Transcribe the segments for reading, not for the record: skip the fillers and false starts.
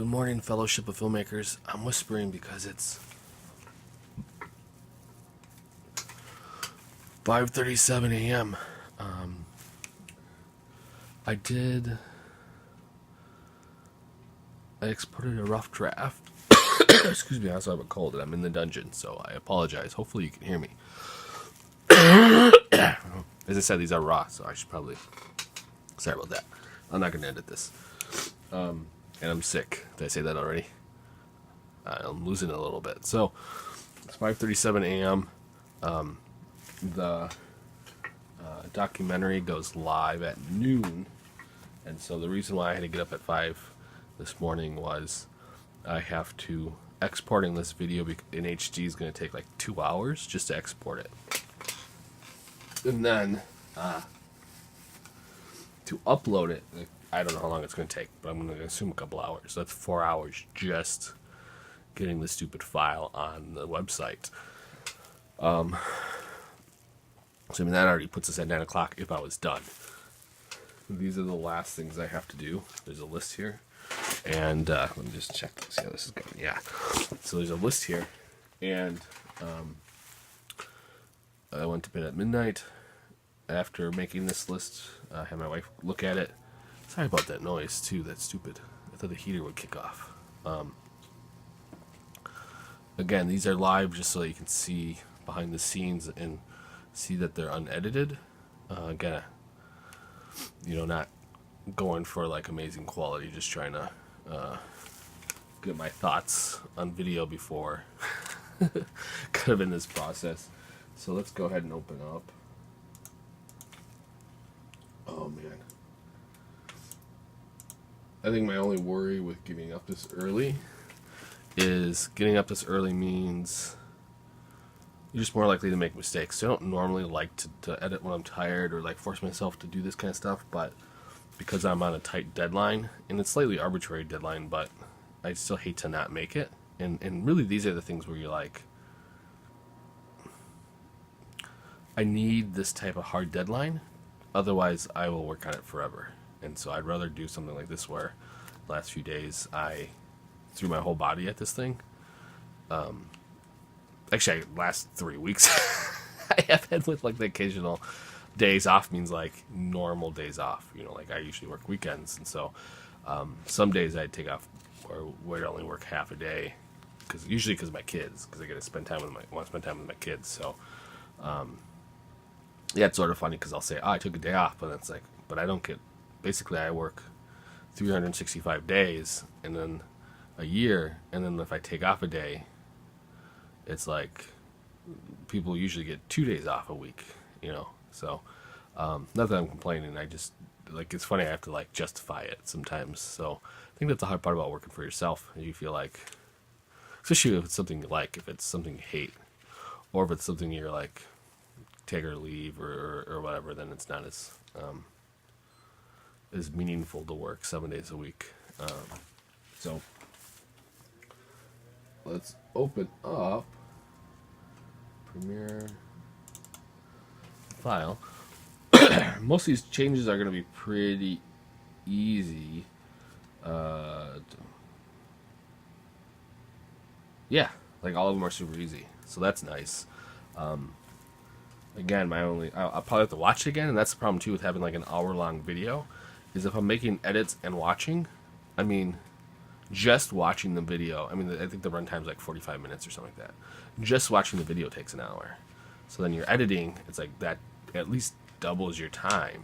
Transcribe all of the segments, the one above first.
Good morning, Fellowship of Filmmakers. I'm whispering because it's 5:37 a.m. I exported a rough draft. Excuse me, I also have a cold and I'm in the dungeon, so I apologize. Hopefully you can hear me. As I said, these are raw, so I should probably... Sorry about that. I'm not going to edit this. And I'm sick. Did I say that already? I'm losing it a little bit. So, it's 5:37 a.m. The documentary goes live at noon. And so the reason why I had to get up at 5 this morning was I have to... Exporting this video in HD is going to take like 2 hours just to export it. And then to upload it, I don't know how long it's going to take, but I'm going to assume a couple hours. So that's 4 hours just getting the stupid file on the website. So I mean, that already puts us at 9 o'clock if I was done. These are the last things I have to do. There's a list here. And let me just check to see how this is going. Yeah. So there's a list here. And I went to bed at midnight. After making this list, I had my wife look at it. Sorry about that noise, too. That's stupid. I thought the heater would kick off. Again, these are live just so you can see behind the scenes and see that they're unedited. Again, not going for like amazing quality, just trying to get my thoughts on video before kind of in this process. So let's go ahead and open up. Oh man, I think my only worry with getting up this early is getting up this early means you're just more likely to make mistakes. So I don't normally like to edit when I'm tired or like force myself to do this kind of stuff, but because I'm on a tight deadline, and it's slightly arbitrary deadline, but I still hate to not make it. And really these are the things where you're like, I need this type of hard deadline, otherwise I will work on it forever. And so I'd rather do something like this where the last few days I threw my whole body at this thing. Actually, last 3 weeks I have had with like the occasional days off means like normal days off. Like I usually work weekends, and so some days I'd take off or would only work half a day because of my kids, because I get to spend time with my kids. So yeah, it's sort of funny because I'll say, I took a day off, but it's like, but I don't get. Basically, I work 365 days and then a year, and then if I take off a day, it's like people usually get 2 days off a week, So, not that I'm complaining. I just like, it's funny. I have to like justify it sometimes. So I think that's the hard part about working for yourself. You feel like, especially if it's something you like, if it's something you hate, or if it's something you're like take or leave or whatever, then it's not as meaningful to work 7 days a week. So let's open up Premiere file. Most of these changes are going to be pretty easy. Yeah, like all of them are super easy, so that's nice. Again, I'll probably have to watch it again, and that's the problem too with having like an hour-long video, is if I'm making edits and watching, I mean, just watching the video, I think the runtime's like 45 minutes or something like that. Just watching the video takes an hour. So then you're editing, it's like that at least doubles your time.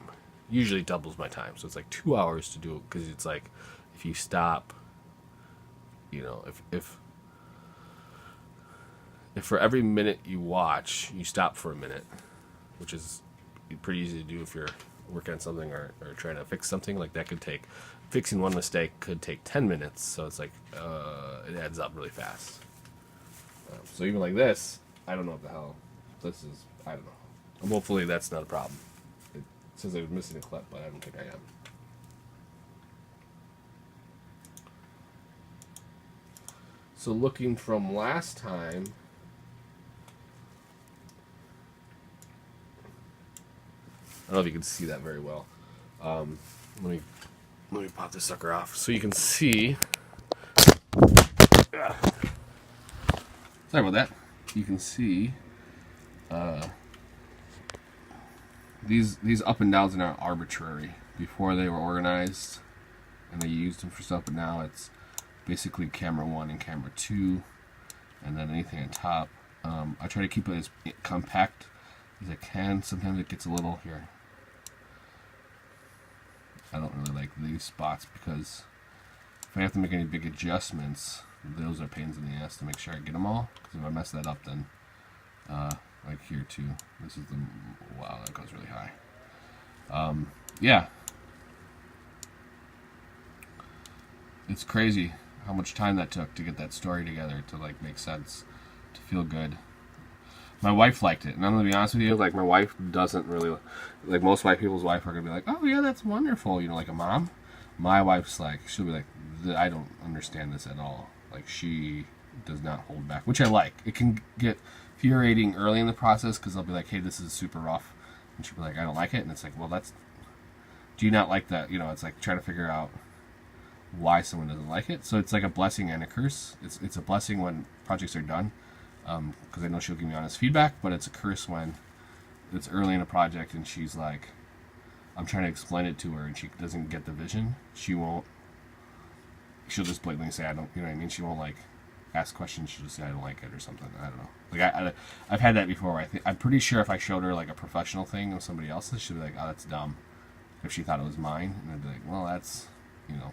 Usually doubles my time. So it's like 2 hours to do it, because it's like, if you stop, if for every minute you watch, you stop for a minute, which is pretty easy to do if you're working on something or trying to fix something, like that could take, fixing one mistake could take 10 minutes, so it's like, it adds up really fast. So even like this, I don't know what the hell this is, I don't know. Hopefully that's not a problem. It says I was missing a clip, but I don't think I am. So looking from last time, I don't know if you can see that very well. Let me pop this sucker off so you can see Sorry about that. You can see these up and downs are not arbitrary. Before they were organized and they used them for stuff, but now it's basically camera 1 and camera 2, and then anything on top. I try to keep it as compact as I can. Sometimes it gets a little here. I don't really like these spots because if I have to make any big adjustments, those are pains in the ass to make sure I get them all. Because if I mess that up, then like here too. This is the wow, that goes really high. Yeah, it's crazy how much time that took to get that story together to like make sense, to feel good. My wife liked it, and I'm gonna be honest with you, like my wife doesn't really like most white people's wife are gonna be like, oh yeah, that's wonderful, you know, like a mom. My wife's like, she'll be like, I don't understand this at all. Like she does not hold back, which I like. It can get infuriating early in the process because they'll be like, hey, this is super rough, and she'll be like, I don't like it, and it's like, well, that's, do you not like that? You know, it's like trying to figure out why someone doesn't like it. So it's like a blessing and a curse. It's a blessing when projects are done, because I know she'll give me honest feedback, but it's a curse when it's early in a project and she's like, I'm trying to explain it to her and she doesn't get the vision. She'll just blatantly say, I don't, you know what I mean? She won't like ask questions. She'll just say, I don't like it or something. I don't know. Like I've had that before. Where I'm pretty sure if I showed her like a professional thing of somebody else's, she'd be like, oh, that's dumb. If she thought it was mine, and I'd be like, well, that's, you know.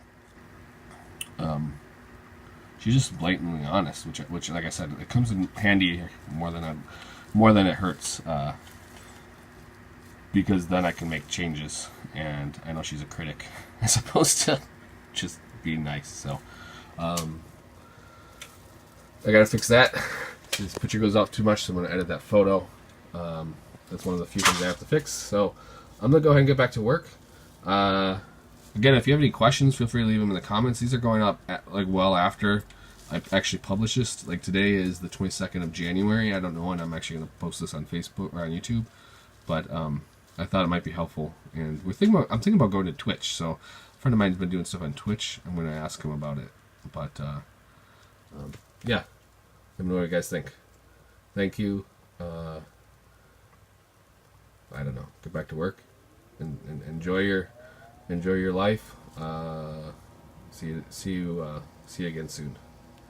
She's just blatantly honest, which, like I said, it comes in handy more than it hurts, because then I can make changes, and I know she's a critic as opposed to just being nice. So, I gotta fix that. This picture goes off too much, so I'm gonna edit that photo. That's one of the few things I have to fix. So, I'm gonna go ahead and get back to work. Again, if you have any questions, feel free to leave them in the comments. These are going up like well after I actually publish this. Like today is the 22nd of January. I don't know when I'm actually going to post this on Facebook or on YouTube, but I thought it might be helpful. And I'm thinking about going to Twitch. So a friend of mine's been doing stuff on Twitch. I'm going to ask him about it. But yeah, let me know what you guys think. Thank you. I don't know. Get back to work and enjoy your life. See you again soon.